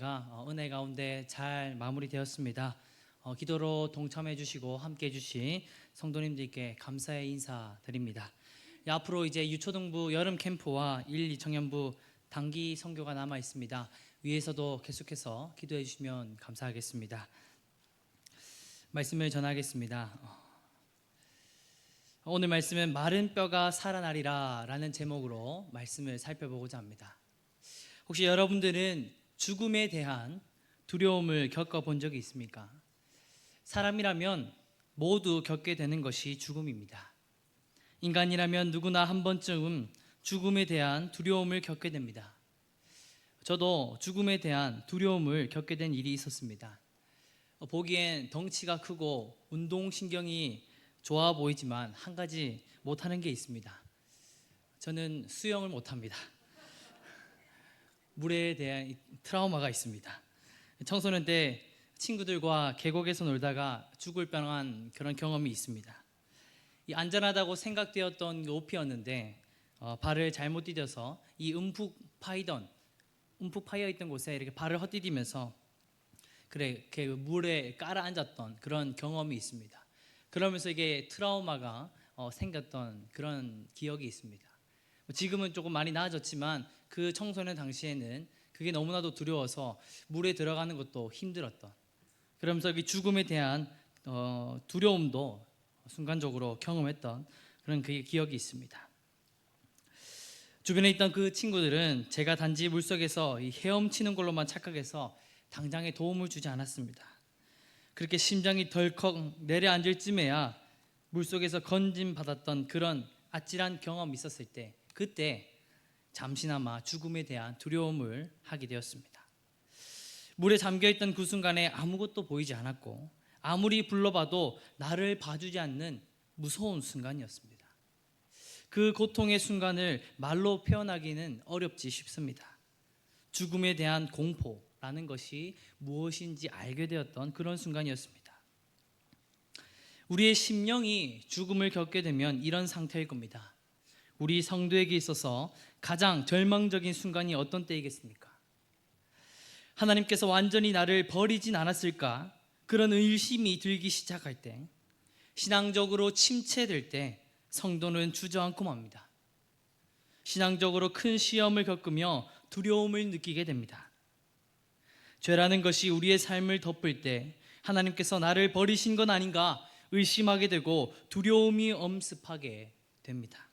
예배가 은혜 가운데 잘 마무리되었습니다. 기도로 동참해 주시고 함께 해 주신 성도님들께 감사의 인사드립니다. 앞으로 이제 유초등부 여름 캠프와 1, 2청년부 단기 선교가 남아 있습니다. 위에서도 계속해서 기도해 주시면 감사하겠습니다. 말씀을 전하겠습니다. 오늘 말씀은 마른 뼈가 살아나리라 라는 제목으로 말씀을 살펴보고자 합니다. 혹시 여러분들은 죽음에 대한 두려움을 겪어본 적이 있습니까? 사람이라면 모두 겪게 되는 것이 죽음입니다. 인간이라면 누구나 한 번쯤은 죽음에 대한 두려움을 겪게 됩니다. 저도 죽음에 대한 두려움을 겪게 된 일이 있었습니다. 보기엔 덩치가 크고 운동신경이 좋아 보이지만 한 가지 못하는 게 있습니다. 저는 수영을 못합니다. 물에 대한 트라우마가 있습니다. 청소년 때 친구들과 계곡에서 놀다가 죽을 뻔한 그런 경험이 있습니다. 안전하다고 생각되었던 높이였는데 발을 잘못 디뎌서 이 움푹 파여 있던 곳에 이렇게 발을 헛디디면서 이렇게 물에 깔아앉았던 그런 경험이 있습니다. 그러면서 이게 트라우마가 생겼던 그런 기억이 있습니다. 지금은 조금 많이 나아졌지만 그 청소년 당시에는 그게 너무나도 두려워서 물에 들어가는 것도 힘들었던, 그러면서 이 죽음에 대한 두려움도 순간적으로 경험했던 그런 그 기억이 있습니다. 주변에 있던 그 친구들은 제가 단지 물속에서 헤엄치는 걸로만 착각해서 당장에 도움을 주지 않았습니다. 그렇게 심장이 덜컥 내려앉을 쯤에야 물속에서 건짐받았던 그런 아찔한 경험이 있었을 때, 그때 잠시나마 죽음에 대한 두려움을 하게 되었습니다. 물에 잠겨있던 그 순간에 아무것도 보이지 않았고 아무리 불러봐도 나를 봐주지 않는 무서운 순간이었습니다. 그 고통의 순간을 말로 표현하기는 어렵지 싶습니다. 죽음에 대한 공포라는 것이 무엇인지 알게 되었던 그런 순간이었습니다. 우리의 심령이 죽음을 겪게 되면 이런 상태일 겁니다. 우리 성도에게 있어서 가장 절망적인 순간이 어떤 때이겠습니까? 하나님께서 완전히 나를 버리진 않았을까? 그런 의심이 들기 시작할 때, 신앙적으로 침체될 때 성도는 주저앉고 맙니다. 신앙적으로 큰 시험을 겪으며 두려움을 느끼게 됩니다. 죄라는 것이 우리의 삶을 덮을 때 하나님께서 나를 버리신 건 아닌가 의심하게 되고 두려움이 엄습하게 됩니다.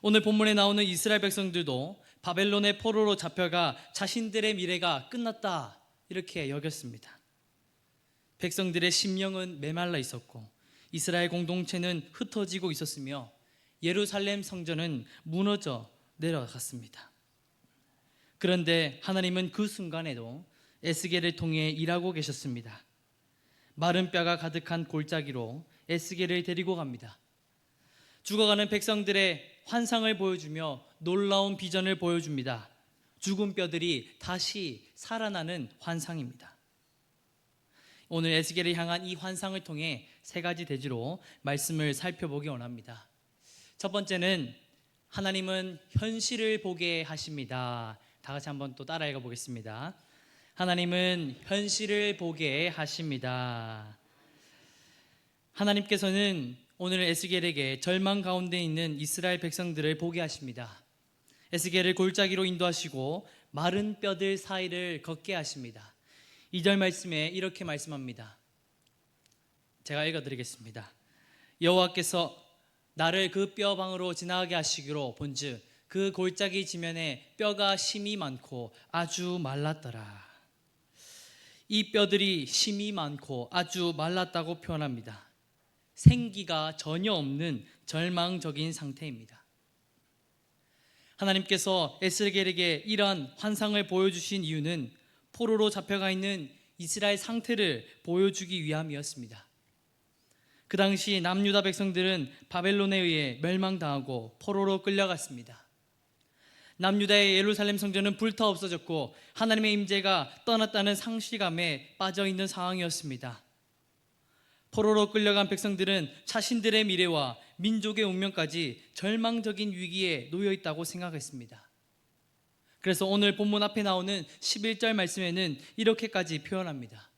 오늘 본문에 나오는 이스라엘 백성들도 바벨론의 포로로 잡혀가 자신들의 미래가 끝났다 이렇게 여겼습니다. 백성들의 심령은 메말라 있었고 이스라엘 공동체는 흩어지고 있었으며 예루살렘 성전은 무너져 내려갔습니다. 그런데 하나님은 그 순간에도 에스겔을 통해 일하고 계셨습니다. 마른 뼈가 가득한 골짜기로 에스겔을 데리고 갑니다. 죽어가는 백성들의 환상을 보여주며 놀라운 비전을 보여줍니다. 죽은 뼈들이 다시 살아나는 환상입니다. 오늘 에스겔을 향한 이 환상을 통해 세 가지 대지로 말씀을 살펴보기 원합니다. 첫 번째는 하나님은 현실을 보게 하십니다. 다 같이 한번 또 따라 읽어보겠습니다. 하나님은 현실을 보게 하십니다. 하나님께서는 오늘 에스겔에게 절망 가운데 있는 이스라엘 백성들을 보게 하십니다. 에스겔을 골짜기로 인도하시고 마른 뼈들 사이를 걷게 하십니다. 2절 말씀에 이렇게 말씀합니다. 제가 읽어드리겠습니다. 여호와께서 나를 그 뼈방으로 지나가게 하시기로 본즉 그 골짜기 지면에 뼈가 심이 많고 아주 말랐더라. 이 뼈들이 심이 많고 아주 말랐다고 표현합니다. 생기가 전혀 없는 절망적인 상태입니다. 하나님께서 에스겔에게 이러한 환상을 보여주신 이유는 포로로 잡혀가 있는 이스라엘 상태를 보여주기 위함이었습니다. 그 당시 남유다 백성들은 바벨론에 의해 멸망당하고 포로로 끌려갔습니다. 남유다의 예루살렘 성전은 불타 없어졌고 하나님의 임재가 떠났다는 상실감에 빠져 있는 상황이었습니다. 포로로 끌려간 백성들은 자신들의 미래와 민족의 운명까지 절망적인 위기에 놓여 있다고 생각했습니다. 그래서 오늘 본문 앞에 나오는 11절 말씀에는 이렇게까지 표현합니다.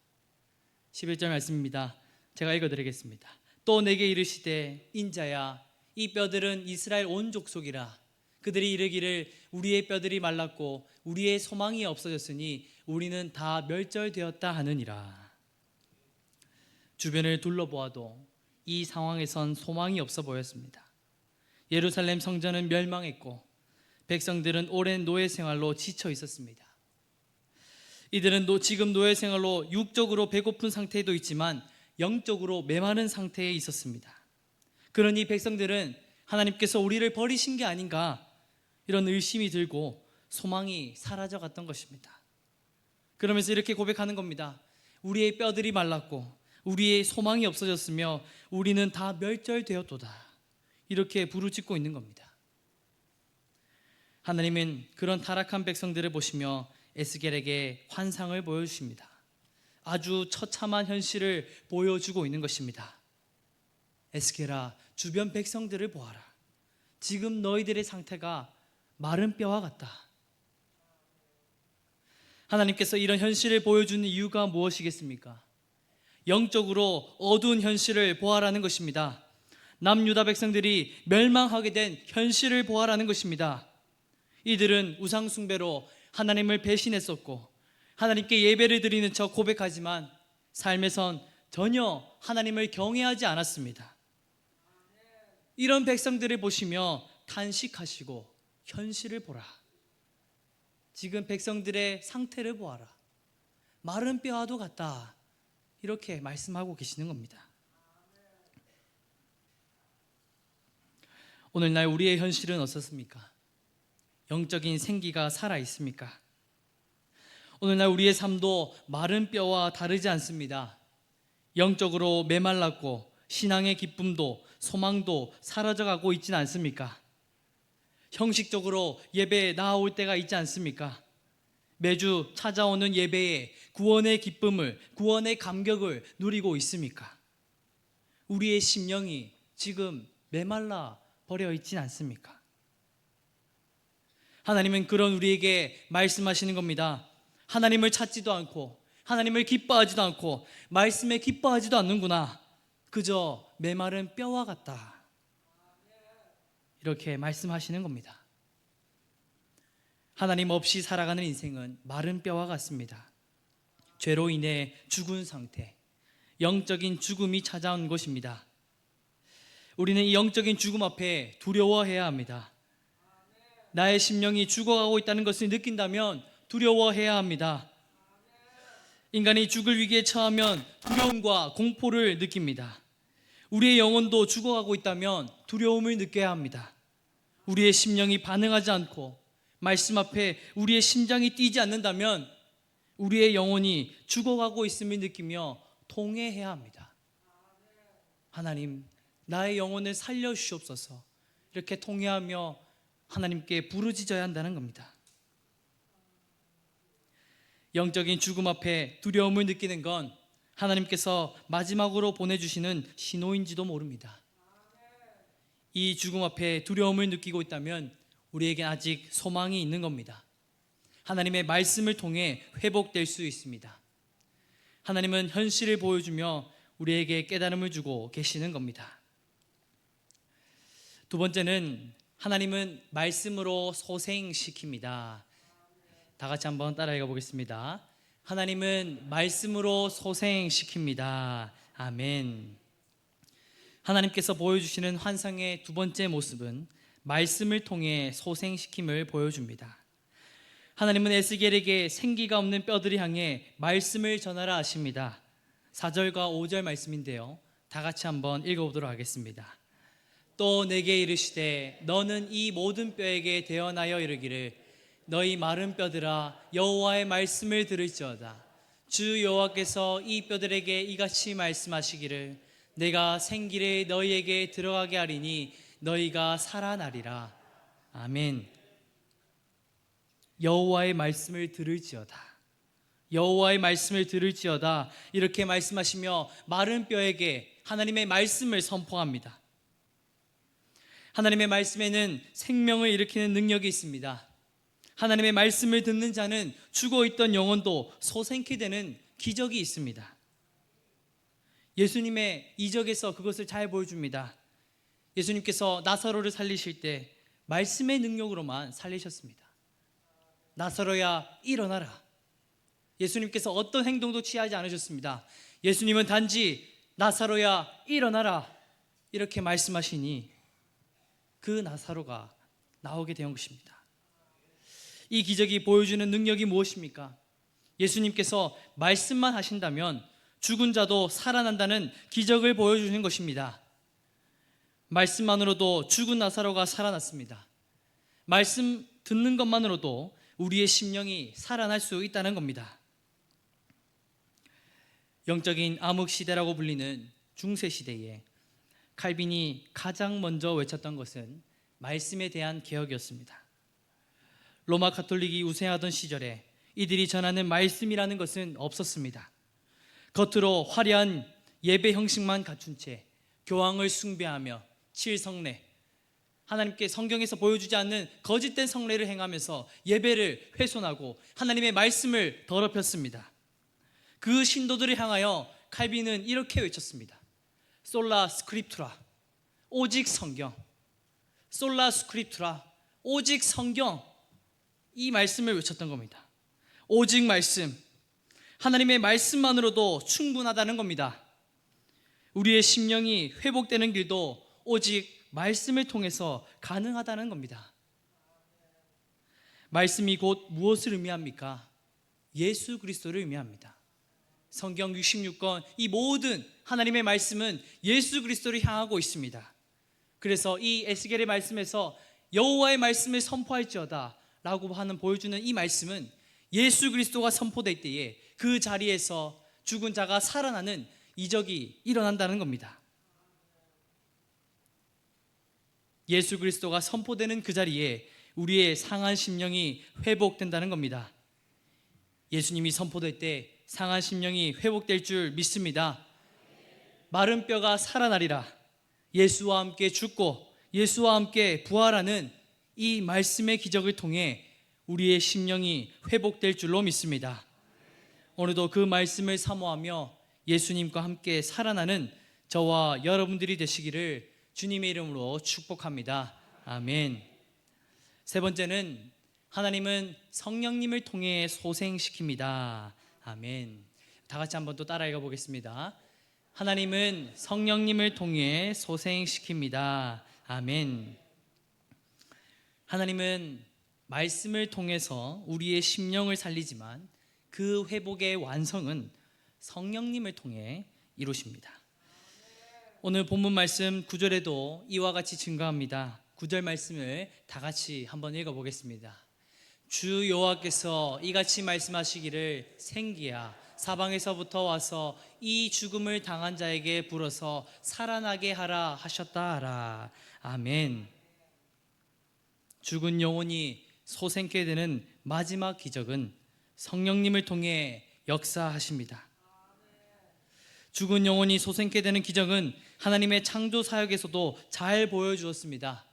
11절 말씀입니다. 제가 읽어드리겠습니다. 또 내게 이르시되 인자야 이 뼈들은 이스라엘 온 족속이라. 그들이 이르기를 우리의 뼈들이 말랐고 우리의 소망이 없어졌으니 우리는 다 멸절되었다 하느니라. 주변을 둘러보아도 이 상황에선 소망이 없어 보였습니다. 예루살렘 성전은 멸망했고 백성들은 오랜 노예 생활로 지쳐 있었습니다. 이들은 지금 노예 생활로 육적으로 배고픈 상태에도 있지만 영적으로 메마른 상태에 있었습니다. 그러니 백성들은 하나님께서 우리를 버리신 게 아닌가 이런 의심이 들고 소망이 사라져 갔던 것입니다. 그러면서 이렇게 고백하는 겁니다. 우리의 뼈들이 말랐고 우리의 소망이 없어졌으며 우리는 다 멸절되었도다. 이렇게 부르짖고 있는 겁니다. 하나님은 그런 타락한 백성들을 보시며 에스겔에게 환상을 보여주십니다. 아주 처참한 현실을 보여주고 있는 것입니다. 에스겔아, 주변 백성들을 보아라. 지금 너희들의 상태가 마른 뼈와 같다. 하나님께서 이런 현실을 보여주는 이유가 무엇이겠습니까? 영적으로 어두운 현실을 보아라는 것입니다. 남유다 백성들이 멸망하게 된 현실을 보아라는 것입니다. 이들은 우상 숭배로 하나님을 배신했었고 하나님께 예배를 드리는 척 고백하지만 삶에선 전혀 하나님을 경외하지 않았습니다. 이런 백성들을 보시며 탄식하시고 현실을 보라. 지금 백성들의 상태를 보아라. 마른 뼈와도 같다. 이렇게 말씀하고 계시는 겁니다. 오늘날 우리의 현실은 어떻습니까? 영적인 생기가 살아 있습니까? 오늘날 우리의 삶도 마른 뼈와 다르지 않습니다. 영적으로 메말랐고 신앙의 기쁨도 소망도 사라져가고 있지는 않습니까? 형식적으로 예배에 나아올 때가 있지 않습니까? 매주 찾아오는 예배에 구원의 기쁨을, 구원의 감격을 누리고 있습니까? 우리의 심령이 지금 메말라 버려 있지는 않습니까? 하나님은 그런 우리에게 말씀하시는 겁니다. 하나님을 찾지도 않고 하나님을 기뻐하지도 않고 말씀에 기뻐하지도 않는구나. 그저 메마른 뼈와 같다. 이렇게 말씀하시는 겁니다. 하나님 없이 살아가는 인생은 마른 뼈와 같습니다. 죄로 인해 죽은 상태, 영적인 죽음이 찾아온 것입니다. 우리는 이 영적인 죽음 앞에 두려워해야 합니다. 나의 심령이 죽어가고 있다는 것을 느낀다면 두려워해야 합니다. 인간이 죽을 위기에 처하면 두려움과 공포를 느낍니다. 우리의 영혼도 죽어가고 있다면 두려움을 느껴야 합니다. 우리의 심령이 반응하지 않고 말씀 앞에 우리의 심장이 뛰지 않는다면 우리의 영혼이 죽어가고 있음을 느끼며 통회해야 합니다. 하나님, 나의 영혼을 살려주시옵소서. 이렇게 통회하며 하나님께 부르짖어야 한다는 겁니다. 영적인 죽음 앞에 두려움을 느끼는 건 하나님께서 마지막으로 보내주시는 신호인지도 모릅니다. 이 죽음 앞에 두려움을 느끼고 있다면 우리에겐 아직 소망이 있는 겁니다. 하나님의 말씀을 통해 회복될 수 있습니다. 하나님은 현실을 보여주며 우리에게 깨달음을 주고 계시는 겁니다. 두 번째는 하나님은 말씀으로 소생시킵니다. 다 같이 한번 따라 읽어보겠습니다. 하나님은 말씀으로 소생시킵니다. 아멘. 하나님께서 보여주시는 환상의 두 번째 모습은 말씀을 통해 소생시킴을 보여줍니다. 하나님은 에스겔에게 생기가 없는 뼈들을 향해 말씀을 전하라 하십니다. 4절과 5절 말씀인데요, 다 같이 한번 읽어보도록 하겠습니다. 또 내게 이르시되 너는 이 모든 뼈에게 대언하여 이르기를 너희 마른 뼈들아 여호와의 말씀을 들을지어다. 주 여호와께서 이 뼈들에게 이같이 말씀하시기를 내가 생기를 너희에게 들어가게 하리니 너희가 살아나리라. 아멘. 여호와의 말씀을 들을지어다. 여호와의 말씀을 들을지어다. 이렇게 말씀하시며 마른 뼈에게 하나님의 말씀을 선포합니다. 하나님의 말씀에는 생명을 일으키는 능력이 있습니다. 하나님의 말씀을 듣는 자는 죽어있던 영혼도 소생케 되는 기적이 있습니다. 예수님의 이적에서 그것을 잘 보여줍니다. 예수님께서 나사로를 살리실 때 말씀의 능력으로만 살리셨습니다. 나사로야 일어나라. 예수님께서 어떤 행동도 취하지 않으셨습니다. 예수님은 단지 나사로야 일어나라 이렇게 말씀하시니 그 나사로가 나오게 된 것입니다. 이 기적이 보여주는 능력이 무엇입니까? 예수님께서 말씀만 하신다면 죽은 자도 살아난다는 기적을 보여주는 것입니다. 말씀만으로도 죽은 나사로가 살아났습니다. 말씀 듣는 것만으로도 우리의 심령이 살아날 수 있다는 겁니다. 영적인 암흑시대라고 불리는 중세시대에 칼빈이 가장 먼저 외쳤던 것은 말씀에 대한 개혁이었습니다. 로마 가톨릭이 우세하던 시절에 이들이 전하는 말씀이라는 것은 없었습니다. 겉으로 화려한 예배 형식만 갖춘 채 교황을 숭배하며 칠성례, 하나님께 성경에서 보여주지 않는 거짓된 성례를 행하면서 예배를 훼손하고 하나님의 말씀을 더럽혔습니다. 그 신도들을 향하여 칼빈은 이렇게 외쳤습니다. 솔라 스크립투라, 오직 성경. 솔라 스크립투라, 오직 성경. 이 말씀을 외쳤던 겁니다. 오직 말씀, 하나님의 말씀만으로도 충분하다는 겁니다. 우리의 심령이 회복되는 길도 오직 말씀을 통해서 가능하다는 겁니다. 말씀이 곧 무엇을 의미합니까? 예수 그리스도를 의미합니다. 성경 66권 이 모든 하나님의 말씀은 예수 그리스도를 향하고 있습니다. 그래서 이 에스겔의 말씀에서 여호와의 말씀을 선포할지어다 라고 하는 보여주는 이 말씀은 예수 그리스도가 선포될 때에 그 자리에서 죽은 자가 살아나는 이적이 일어난다는 겁니다. 예수 그리스도가 선포되는 그 자리에 우리의 상한 심령이 회복된다는 겁니다. 예수님이 선포될 때 상한 심령이 회복될 줄 믿습니다. 마른 뼈가 살아나리라. 예수와 함께 죽고 예수와 함께 부활하는 이 말씀의 기적을 통해 우리의 심령이 회복될 줄로 믿습니다. 오늘도 그 말씀을 사모하며 예수님과 함께 살아나는 저와 여러분들이 되시기를 주님의 이름으로 축복합니다. 아멘. 세 번째는 하나님은 성령님을 통해 소생시킵니다. 아멘. 다 같이 한번 또 따라 읽어보겠습니다. 하나님은 성령님을 통해 소생시킵니다. 아멘. 하나님은 말씀을 통해서 우리의 심령을 살리지만 그 회복의 완성은 성령님을 통해 이루십니다. 오늘 본문 말씀 9절에도 이와 같이 증거합니다. 9절 말씀을 다 같이 한번 읽어보겠습니다. 주 여호와께서 이같이 말씀하시기를 생기야 사방에서부터 와서 이 죽음을 당한 자에게 불어서 살아나게 하라 하셨다 하라. 아멘. 죽은 영혼이 소생케 되는 마지막 기적은 성령님을 통해 역사하십니다. 죽은 영혼이 소생케 되는 기적은 하나님의 창조 사역에서도 잘 보여주었습니다.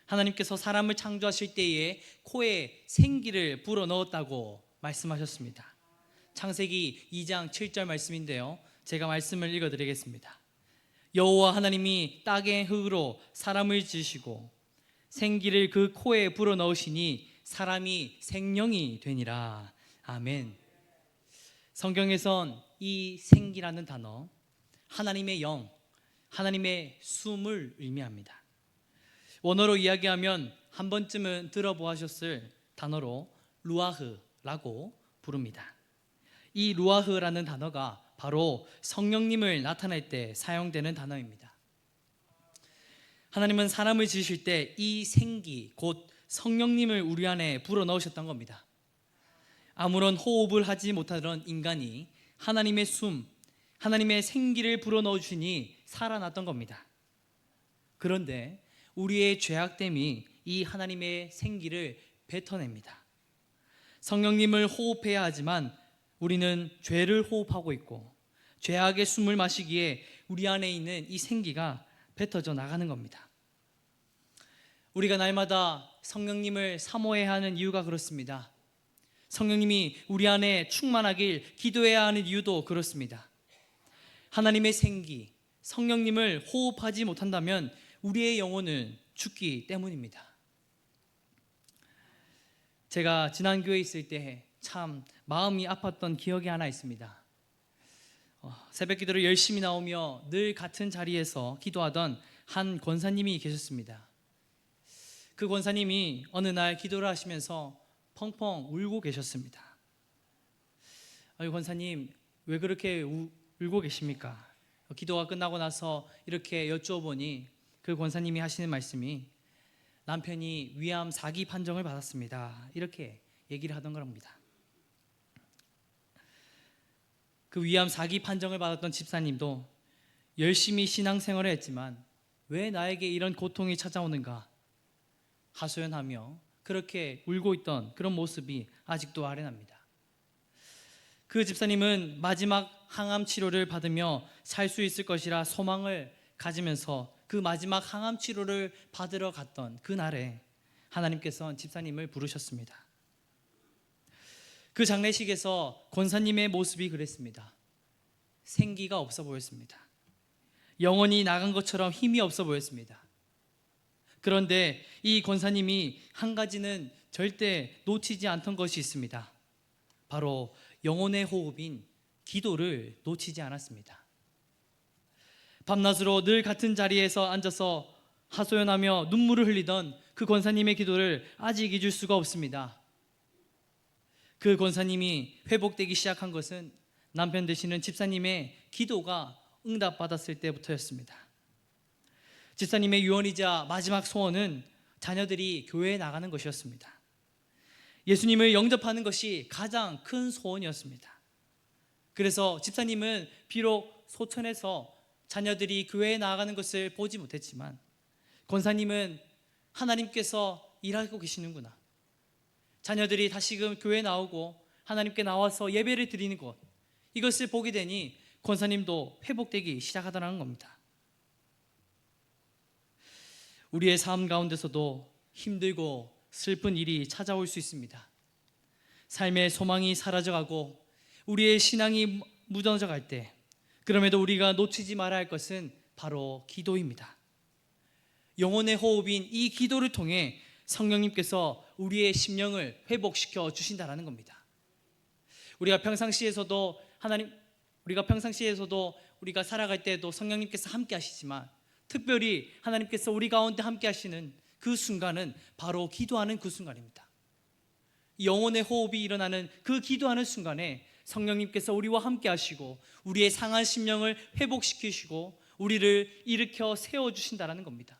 하나님께서 사람을 창조하실 때에 코에 생기를 불어넣었다고 말씀하셨습니다. 창세기 2장 7절 말씀인데요, 제가 말씀을 읽어드리겠습니다. 여호와 하나님이 땅의 흙으로 사람을 지으시고 생기를 그 코에 불어넣으시니 사람이 생명이 되니라. 아멘. 성경에선 이 생기라는 단어, 하나님의 영, 하나님의 숨을 의미합니다. 원어로 이야기하면 한 번쯤은 들어보셨을 단어로 루아흐라고 부릅니다. 이 루아흐라는 단어가 바로 성령님을 나타낼 때 사용되는 단어입니다. 하나님은 사람을 지으실 때 이 생기, 곧 성령님을 우리 안에 불어넣으셨던 겁니다. 아무런 호흡을 하지 못하던 인간이 하나님의 숨, 하나님의 생기를 불어넣어 주시니 살아났던 겁니다. 그런데 우리의 죄악됨이 이 하나님의 생기를 뱉어냅니다. 성령님을 호흡해야 하지만 우리는 죄를 호흡하고 있고 죄악의 숨을 마시기에 우리 안에 있는 이 생기가 뱉어져 나가는 겁니다. 우리가 날마다 성령님을 사모해야 하는 이유가 그렇습니다. 성령님이 우리 안에 충만하길 기도해야 하는 이유도 그렇습니다. 하나님의 생기, 성령님을 호흡하지 못한다면 우리의 영혼은 죽기 때문입니다. 제가 지난 교회에 있을 때 참 마음이 아팠던 기억이 하나 있습니다. 새벽 기도를 열심히 나오며 늘 같은 자리에서 기도하던 한 권사님이 계셨습니다. 그 권사님이 어느 날 기도를 하시면서 펑펑 울고 계셨습니다. 권사님, 왜 그렇게 울고 계십니까? 기도가 끝나고 나서 이렇게 여쭈어보니 그 권사님이 하시는 말씀이 남편이 위암 4기 판정을 받았습니다. 이렇게 얘기를 하던 겁니다. 그 위암 4기 판정을 받았던 집사님도 열심히 신앙생활을 했지만 왜 나에게 이런 고통이 찾아오는가 하소연하며 그렇게 울고 있던 그런 모습이 아직도 아련합니다. 그 집사님은 마지막 항암 치료를 받으며 살 수 있을 것이라 소망을 가지면서 그 마지막 항암 치료를 받으러 갔던 그날에 하나님께서 집사님을 부르셨습니다. 그 장례식에서 권사님의 모습이 그랬습니다. 생기가 없어 보였습니다. 영혼이 나간 것처럼 힘이 없어 보였습니다. 그런데 이 권사님이 한 가지는 절대 놓치지 않던 것이 있습니다. 바로 영혼의 호흡인 기도를 놓치지 않았습니다. 밤낮으로 늘 같은 자리에서 앉아서 하소연하며 눈물을 흘리던 그 권사님의 기도를 아직 잊을 수가 없습니다. 그 권사님이 회복되기 시작한 것은 남편 되시는 집사님의 기도가 응답받았을 때부터였습니다. 집사님의 유언이자 마지막 소원은 자녀들이 교회에 나가는 것이었습니다. 예수님을 영접하는 것이 가장 큰 소원이었습니다. 그래서 집사님은 비록 소천에서 자녀들이 교회에 나가는 것을 보지 못했지만 권사님은 하나님께서 일하고 계시는구나, 자녀들이 다시금 교회에 나오고 하나님께 나와서 예배를 드리는 것, 이것을 보게 되니 권사님도 회복되기 시작하더라는 겁니다. 우리의 삶 가운데서도 힘들고 슬픈 일이 찾아올 수 있습니다. 삶의 소망이 사라져가고 우리의 신앙이 무너져 갈 때, 그럼에도 우리가 놓치지 말아야 할 것은 바로 기도입니다. 영혼의 호흡인 이 기도를 통해 성령님께서 우리의 심령을 회복시켜 주신다는 겁니다. 우리가 평상시에서도 우리가 살아갈 때도 성령님께서 함께 하시지만 특별히 하나님께서 우리 가운데 함께 하시는 그 순간은 바로 기도하는 그 순간입니다. 영혼의 호흡이 일어나는 그 기도하는 순간에 성령님께서 우리와 함께 하시고 우리의 상한 심령을 회복시키시고 우리를 일으켜 세워주신다는 겁니다.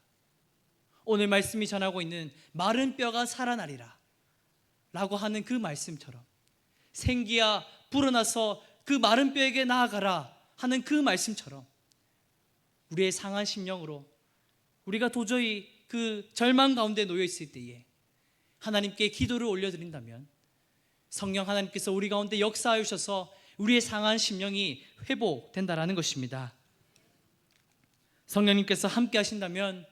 오늘 말씀이 전하고 있는 마른 뼈가 살아나리라 라고 하는 그 말씀처럼 생기야 불어나서 그 마른 뼈에게 나아가라 하는 그 말씀처럼 우리의 상한 심령으로 우리가 도저히 그 절망 가운데 놓여 있을 때에 하나님께 기도를 올려드린다면 성령 하나님께서 우리 가운데 역사하여 주셔서 우리의 상한 심령이 회복된다라는 것입니다. 성령님께서 함께 하신다면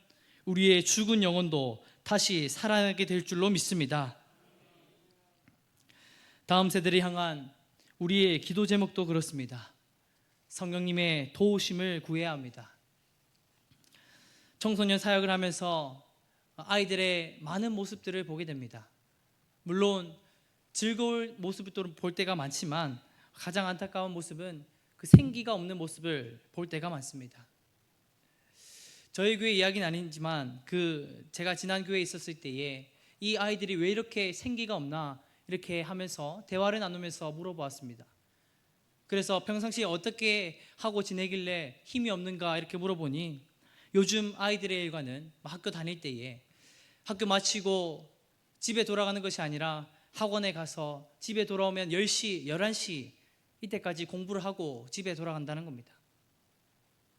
우리의 죽은 영혼도 다시 살아나게 될 줄로 믿습니다. 다음 세대를 향한 우리의 기도 제목도 그렇습니다. 성령님의 도우심을 구해야 합니다. 청소년 사역을 하면서 아이들의 많은 모습들을 보게 됩니다. 물론 즐거울 모습을 볼 때가 많지만 가장 안타까운 모습은 그 생기가 없는 모습을 볼 때가 많습니다. 저희 교회 이야기는 아니지만 제가 지난 교회에 있었을 때에 이 아이들이 왜 이렇게 생기가 없나 이렇게 하면서 대화를 나누면서 물어보았습니다. 그래서 평상시에 어떻게 하고 지내길래 힘이 없는가 이렇게 물어보니 요즘 아이들의 일과는 학교 다닐 때에 학교 마치고 집에 돌아가는 것이 아니라 학원에 가서 집에 돌아오면 10시, 11시 이때까지 공부를 하고 집에 돌아간다는 겁니다.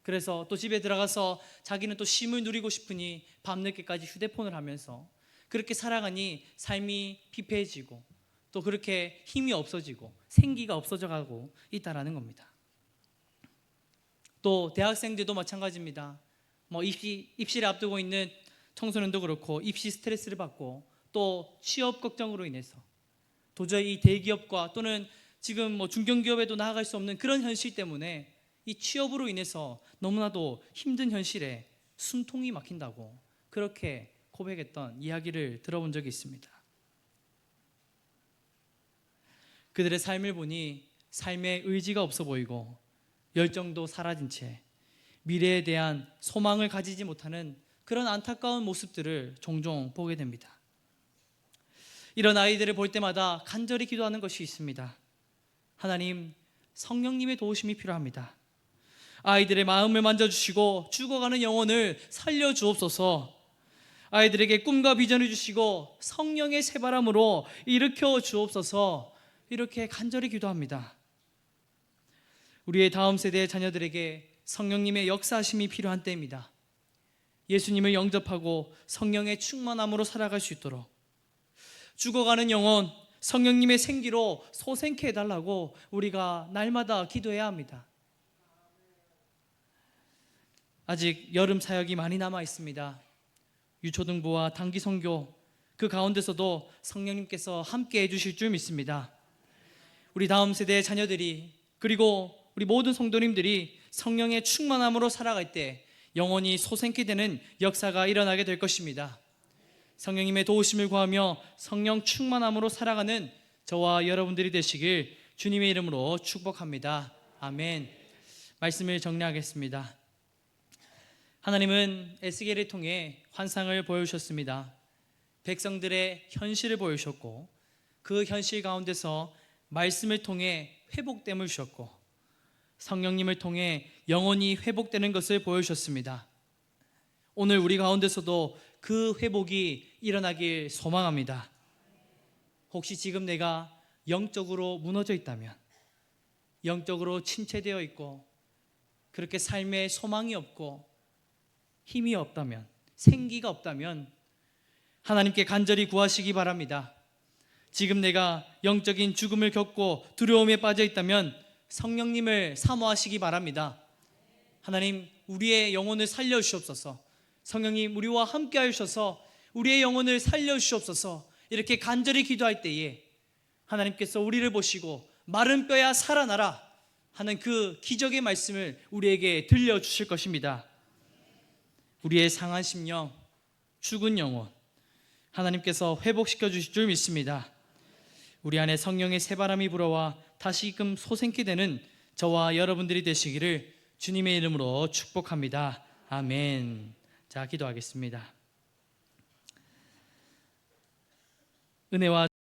그래서 또 집에 들어가서 자기는 또 쉼을 누리고 싶으니 밤늦게까지 휴대폰을 하면서 그렇게 살아가니 삶이 피폐해지고 또 그렇게 힘이 없어지고 생기가 없어져 가고 있다는 겁니다. 또 대학생들도 마찬가지입니다. 입시를 앞두고 있는 청소년도 그렇고 입시 스트레스를 받고 또 취업 걱정으로 인해서 도저히 이 대기업과 또는 지금 뭐 중견기업에도 나아갈 수 없는 그런 현실 때문에 이 취업으로 인해서 너무나도 힘든 현실에 숨통이 막힌다고 그렇게 고백했던 이야기를 들어본 적이 있습니다. 그들의 삶을 보니 삶의 의지가 없어 보이고 열정도 사라진 채 미래에 대한 소망을 가지지 못하는 그런 안타까운 모습들을 종종 보게 됩니다. 이런 아이들을 볼 때마다 간절히 기도하는 것이 있습니다. 하나님, 성령님의 도우심이 필요합니다. 아이들의 마음을 만져주시고 죽어가는 영혼을 살려주옵소서. 아이들에게 꿈과 비전을 주시고 성령의 새바람으로 일으켜 주옵소서. 이렇게 간절히 기도합니다. 우리의 다음 세대의 자녀들에게 성령님의 역사하심이 필요한 때입니다. 예수님을 영접하고 성령의 충만함으로 살아갈 수 있도록 죽어가는 영혼 성령님의 생기로 소생케 해달라고 우리가 날마다 기도해야 합니다. 아직 여름 사역이 많이 남아 있습니다. 유초등부와 단기 선교 그 가운데서도 성령님께서 함께 해주실 줄 믿습니다. 우리 다음 세대의 자녀들이 그리고 우리 모든 성도님들이 성령의 충만함으로 살아갈 때 영혼이 소생케 되는 역사가 일어나게 될 것입니다. 성령님의 도우심을 구하며 성령 충만함으로 살아가는 저와 여러분들이 되시길 주님의 이름으로 축복합니다. 아멘. 말씀을 정리하겠습니다. 하나님은 에스겔을 통해 환상을 보여주셨습니다. 백성들의 현실을 보여주셨고 그 현실 가운데서 말씀을 통해 회복됨을 주셨고 성령님을 통해 영혼이 회복되는 것을 보여주셨습니다. 오늘 우리 가운데서도 그 회복이 일어나길 소망합니다. 혹시 지금 내가 영적으로 무너져 있다면, 영적으로 침체되어 있고 그렇게 삶에 소망이 없고 힘이 없다면, 생기가 없다면 하나님께 간절히 구하시기 바랍니다. 지금 내가 영적인 죽음을 겪고 두려움에 빠져 있다면 성령님을 사모하시기 바랍니다. 하나님, 우리의 영혼을 살려주시옵소서. 성령님, 우리와 함께 하셔서 우리의 영혼을 살려주시옵소서. 이렇게 간절히 기도할 때에 하나님께서 우리를 보시고 마른 뼈야 살아나라 하는 그 기적의 말씀을 우리에게 들려주실 것입니다. 우리의 상한 심령, 죽은 영혼 하나님께서 회복시켜 주실 줄 믿습니다. 우리 안에 성령의 새바람이 불어와 다시금 소생케 되는 저와 여러분들이 되시기를 주님의 이름으로 축복합니다. 아멘. 자, 기도하겠습니다. 은혜와